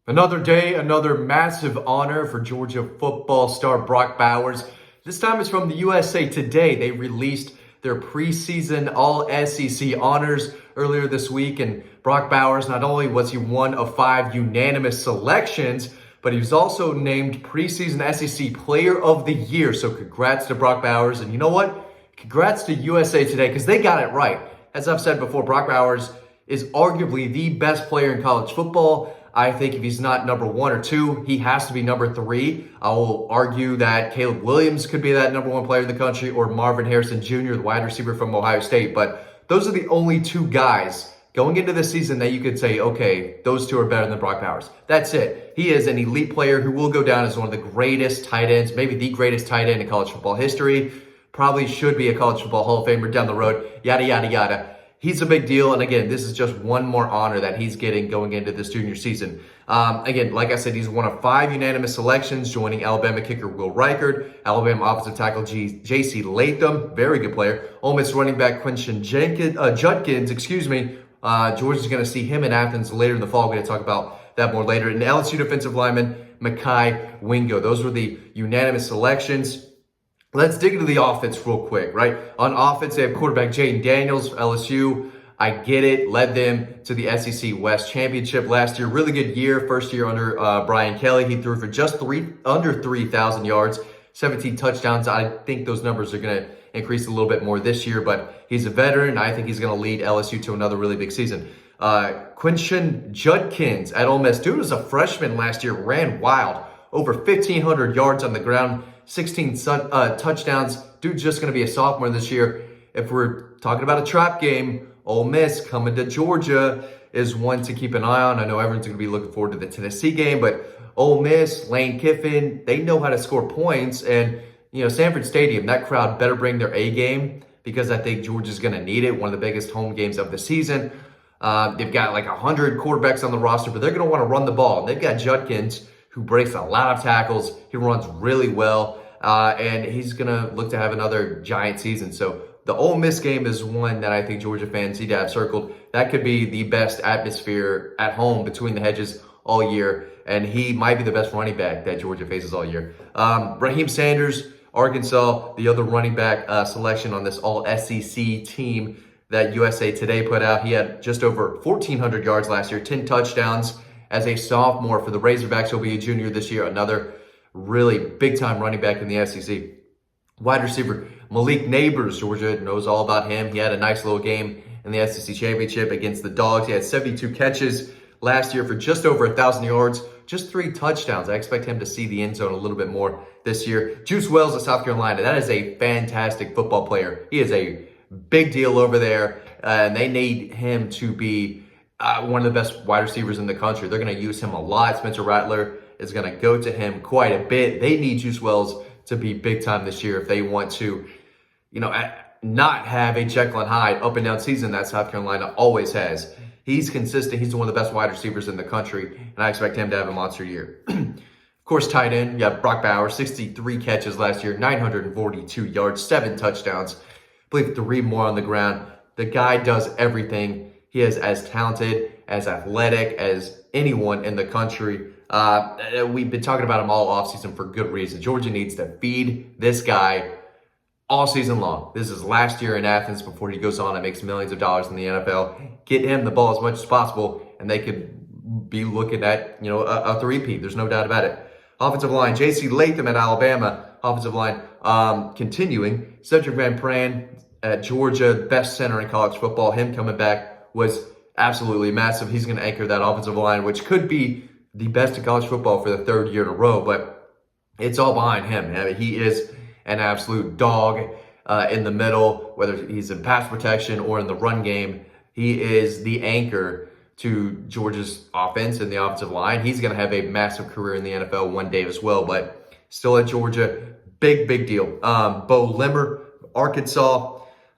Another day, another massive honor for Georgia football star Brock Bowers. This time it's from the USA Today. They released their preseason All SEC honors earlier this week, and Brock Bowers, not only was he one of 5 unanimous selections, but he was also named preseason SEC Player of the Year. So congrats to Brock Bowers, and you know what? Congrats to USA Today, because they got it right. As I've said before, Brock Bowers is arguably the best player in college football. I think if he's not number 1 or 2, he has to be number 3. I will argue that Caleb Williams could be that number 1 player in the country, or Marvin Harrison Jr., the wide receiver from Ohio State. But those are the only 2 guys going into this season that you could say, okay, those 2 are better than Brock Bowers. That's it. He is an elite player who will go down as one of the greatest tight ends, maybe the greatest tight end in college football history. Probably should be a college football Hall of Famer down the road, yada, yada, yada. He's a big deal, and again, this is just one more honor that he's getting going into this junior season. Again, like I said, he's one of 5 unanimous selections, joining Alabama kicker Will Reichard, Alabama offensive tackle J.C. Latham, very good player, Ole Miss running back Quinton Judkins, Georgia's going to see him in Athens later in the fall. We're going to talk about that more later. And LSU defensive lineman Mekhi Wingo. Those were the unanimous selections. Let's dig into the offense real quick, right? On offense, they have quarterback Jaden Daniels, LSU. I get it. Led them to the SEC West Championship last year. Really good year. First year under Brian Kelly. He threw for just under 3,000 yards, 17 touchdowns. I think those numbers are going to increase a little bit more this year, but he's a veteran. I think he's going to lead LSU to another really big season. Quinton Judkins at Ole Miss. Dude was a freshman last year, ran wild. Over 1,500 yards on the ground. 16 touchdowns. Dude's just going to be a sophomore this year. If we're talking about a trap game, Ole Miss coming to Georgia is one to keep an eye on. I know everyone's going to be looking forward to the Tennessee game, but Ole Miss, Lane Kiffin, they know how to score points. And, Sanford Stadium, that crowd better bring their A game, because I think Georgia's going to need it. One of the biggest home games of the season. They've got like 100 quarterbacks on the roster, but they're going to want to run the ball. And they've got Judkins, who breaks a lot of tackles. He runs really well, and he's going to look to have another giant season. So the Ole Miss game is one that I think Georgia fans need to have circled. That could be the best atmosphere at home between the hedges all year, and he might be the best running back that Georgia faces all year. Raheem Sanders, Arkansas, the other running back selection on this all-SEC team that USA Today put out. He had just over 1,400 yards last year, 10 touchdowns. As a sophomore for the Razorbacks, he'll be a junior this year. Another really big-time running back in the SEC. Wide receiver Malik Neighbors, Georgia knows all about him. He had a nice little game in the SEC Championship against the Dogs. He had 72 catches last year for just over 1,000 yards, just 3 touchdowns. I expect him to see the end zone a little bit more this year. Juice Wells of South Carolina. That is a fantastic football player. He is a big deal over there, and they need him to be one of the best wide receivers in the country. They're going to use him a lot. Spencer Rattler is going to go to him quite a bit. They need Juice Wells to be big time this year if they want to, not have a Jekyll and Hyde up and down season that South Carolina always has. He's consistent. He's one of the best wide receivers in the country, and I expect him to have a monster year. Of course, tight end, you have Brock Bowers, 63 catches last year, 942 yards, 7 touchdowns. I believe 3 more on the ground. The guy does everything. He is as talented, as athletic as anyone in the country. We've been talking about him all offseason for good reason. Georgia needs to feed this guy all season long. This is last year in Athens before he goes on and makes millions of dollars in the NFL. Get him the ball as much as possible, and they could be looking at, a three-peat. There's no doubt about it. Offensive line, J.C. Latham at Alabama. Offensive line continuing. Cedric Van Pran at Georgia, best center in college football. Him coming back was absolutely massive. He's going to anchor that offensive line, which could be the best in college football for the 3rd year in a row, but it's all behind him. I mean, he is an absolute dog in the middle, whether he's in pass protection or in the run game. He is the anchor to Georgia's offense and the offensive line. He's going to have a massive career in the NFL one day as well, but still at Georgia, big deal. Bo Limmer, Arkansas,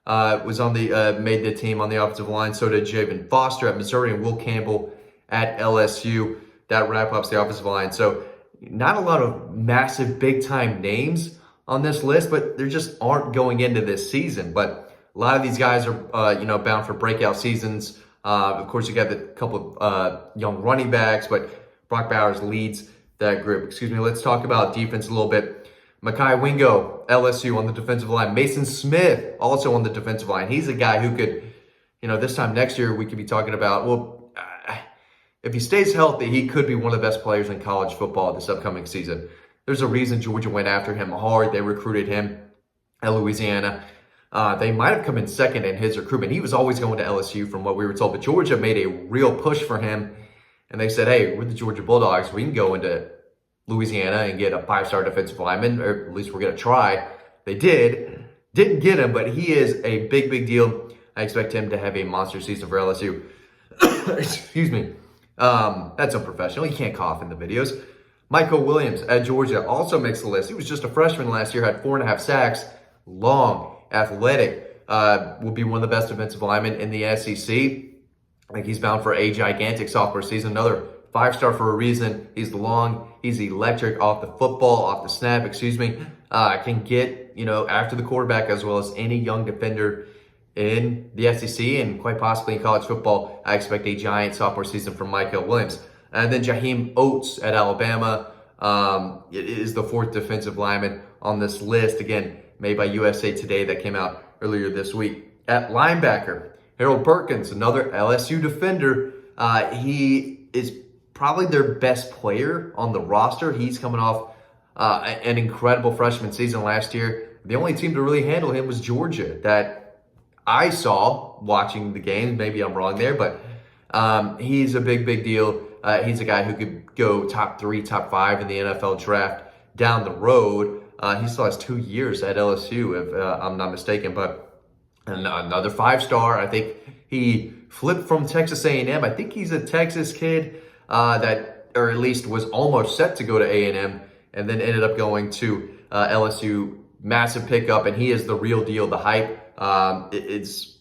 was on the made the team on the offensive line. So did Javon Foster at Missouri and Will Campbell at LSU. That wraps up the offensive line. So not a lot of massive big-time names on this list, but there just aren't going into this season. But a lot of these guys are bound for breakout seasons. Of course, you got a couple of young running backs, but Brock Bowers leads that group. Excuse me. Let's talk about defense a little bit. Mekhi Wingo, LSU on the defensive line. Mason Smith, also on the defensive line. He's a guy who could, this time next year, we could be talking about, if he stays healthy, he could be one of the best players in college football this upcoming season. There's a reason Georgia went after him hard. They recruited him at Louisiana. They might have come in second in his recruitment. He was always going to LSU from what we were told, but Georgia made a real push for him. And they said, hey, we're the Georgia Bulldogs. We can go into Louisiana and get a 5-star defensive lineman, or at least we're going to try. They didn't get him, but he is a big, big deal. I expect him to have a monster season for LSU. Excuse me. That's unprofessional. You can't cough in the videos. Michael Williams at Georgia also makes the list. He was just a freshman last year, had 4.5 sacks, long, athletic, will be one of the best defensive linemen in the SEC. I think he's bound for a gigantic sophomore season. Another 5-star for a reason. He's long. He's electric off the snap, can get, after the quarterback as well as any young defender in the SEC and quite possibly in college football. I expect a giant sophomore season from Michael Williams. And then Jaheim Oates at Alabama is the 4th defensive lineman on this list. Again, made by USA Today that came out earlier this week. At linebacker, Harold Perkins, another LSU defender. He is probably their best player on the roster. He's coming off an incredible freshman season last year. The only team to really handle him was Georgia that I saw watching the games. Maybe I'm wrong there, but he's a big, big deal. He's a guy who could go top 3, top 5 in the NFL draft down the road. He still has 2 years at LSU, if I'm not mistaken, but another 5-star. I think he flipped from Texas A&M. I think he's a Texas kid or at least was almost set to go to A&M, and then ended up going to LSU. Massive pickup, and he is the real deal. The hype it's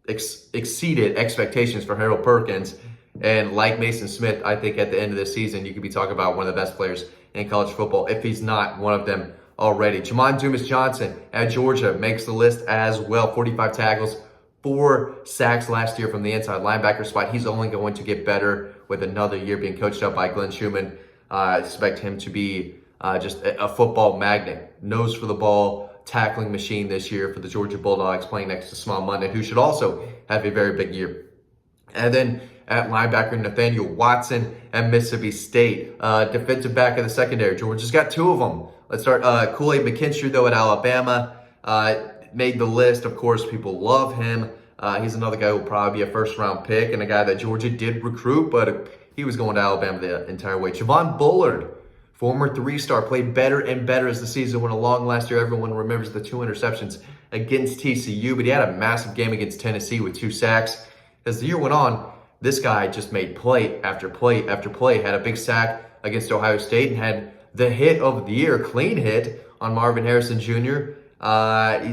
exceeded expectations for Harold Perkins. And like Mason Smith, I think at the end of the season, you could be talking about one of the best players in college football, if he's not one of them already. Jamon Dumas-Johnson at Georgia makes the list as well. 45 tackles, 4 sacks last year from the inside linebacker spot. He's only going to get better with another year being coached up by Glenn Schumann. I expect him to be just a football magnet. Nose for the ball, tackling machine this year for the Georgia Bulldogs, playing next to Small Monday, who should also have a very big year. And then at linebacker, Nathaniel Watson at Mississippi State. Defensive back of the secondary. Georgia's got 2 of them. Let's start Kool-Aid McKinstry, though, at Alabama. Made the list. Of course, people love him. He's another guy who will probably be a first-round pick and a guy that Georgia did recruit, but he was going to Alabama the entire way. Javon Bullard, former 3-star, played better and better as the season went along last year. Everyone remembers the 2 interceptions against TCU, but he had a massive game against Tennessee with 2 sacks. As the year went on, this guy just made play after play after play. Had a big sack against Ohio State and had the hit of the year, clean hit on Marvin Harrison Jr.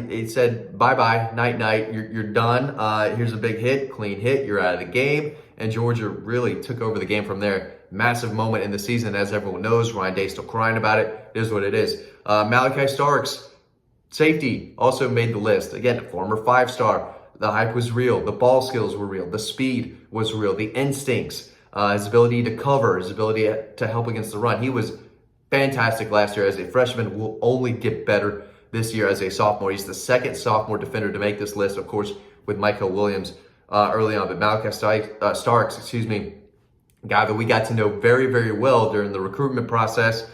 He said, bye-bye, night-night, you're done. Here's a big hit, clean hit, you're out of the game. And Georgia really took over the game from there. Massive moment in the season, as everyone knows. Ryan Day still crying about it. It is what it is. Malachi Starks, safety, also made the list. Again, former 5-star. The hype was real. The ball skills were real. The speed was real. The instincts, his ability to cover, his ability to help against the run. He was fantastic last year as a freshman. Will only get better this year as a sophomore. He's the 2nd sophomore defender to make this list, of course, with Michael Williams early on. But Malachi Starks, guy that we got to know very, very well during the recruitment process.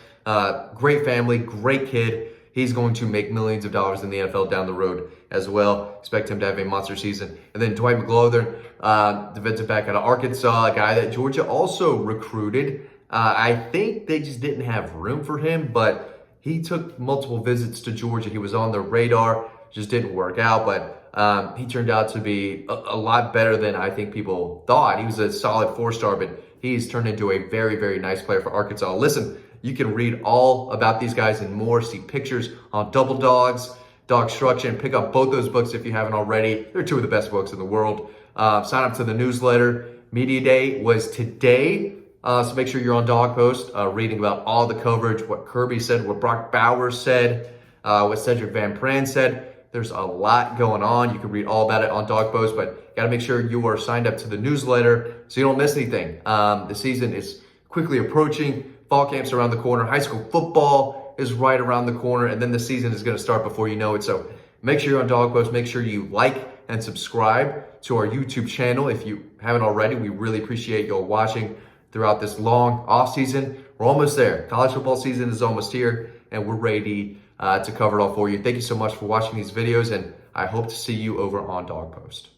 Great family, great kid. He's going to make millions of dollars in the NFL down the road as well. Expect him to have a monster season. And then Dwight McGlothern, defensive back out of Arkansas, a guy that Georgia also recruited. I think they just didn't have room for him, but he took multiple visits to Georgia. He was on their radar, just didn't work out, but he turned out to be a lot better than I think people thought. He was a solid 4-star, but he's turned into a very, very nice player for Arkansas. Listen, you can read all about these guys and more, see pictures on Double Dogs, Dog Struction. Pick up both those books if you haven't already. They're 2 of the best books in the world. Sign up to the newsletter. Media Day was today, so make sure you're on Dawg Post, reading about all the coverage, what Kirby said, what Brock Bowers said, what Cedric Van Pran said. There's a lot going on. You can read all about it on Dawg Post, but got to make sure you are signed up to the newsletter so you don't miss anything. The season is quickly approaching. Fall camp's around the corner. High school football is right around the corner, and then the season is going to start before you know it. So make sure you're on Dawg Post. Make sure you like and subscribe to our YouTube channel if you haven't already. We really appreciate you all watching throughout this long off season. We're almost there. College football season is almost here, and we're ready to cover it all for you. Thank you so much for watching these videos, and I hope to see you over on Dawg Post.